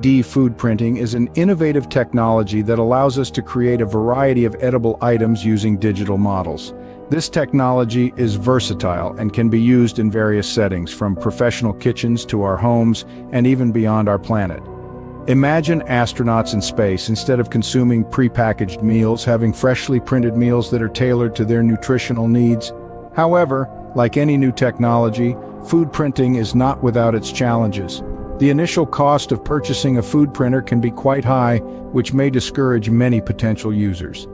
3D food printing is an innovative technology that allows us to create a variety of edible items using digital models. This technology is versatile and can be used in various settings, from professional kitchens to our homes and even beyond our planet. Imagine astronauts in space, instead of consuming prepackaged meals, having freshly printed meals that are tailored to their nutritional needs. However, like any new technology, food printing is not without its challenges. The initial cost of purchasing a food printer can be quite high, which may discourage many potential users.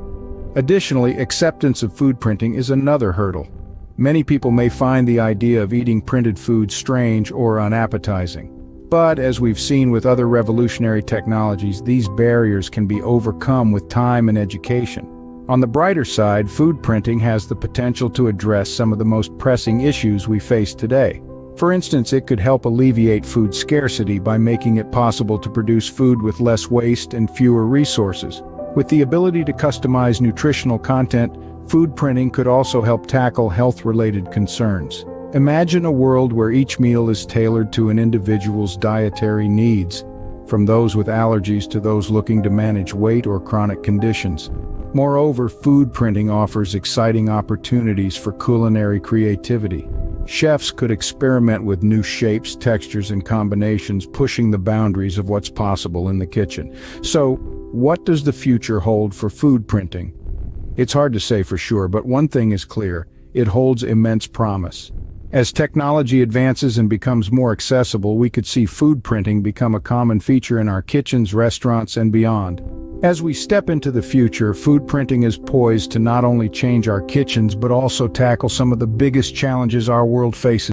Additionally, acceptance of food printing is another hurdle. Many people may find the idea of eating printed food strange or unappetizing. But as we've seen with other revolutionary technologies, these barriers can be overcome with time and education. On the brighter side, food printing has the potential to address some of the most pressing issues we face today. For instance, it could help alleviate food scarcity by making it possible to produce food with less waste and fewer resources. With the ability to customize nutritional content, food printing could also help tackle health-related concerns. Imagine a world where each meal is tailored to an individual's dietary needs, from those with allergies to those looking to manage weight or chronic conditions. Moreover, food printing offers exciting opportunities for culinary creativity. Chefs could experiment with new shapes, textures, and combinations, pushing the boundaries of what's possible in the kitchen. So, what does the future hold for food printing? It's hard to say for sure, but one thing is clear: it holds immense promise. As technology advances and becomes more accessible, we could see food printing become a common feature in our kitchens, restaurants, and beyond. As we step into the future, food printing is poised to not only change our kitchens but also tackle some of the biggest challenges our world faces.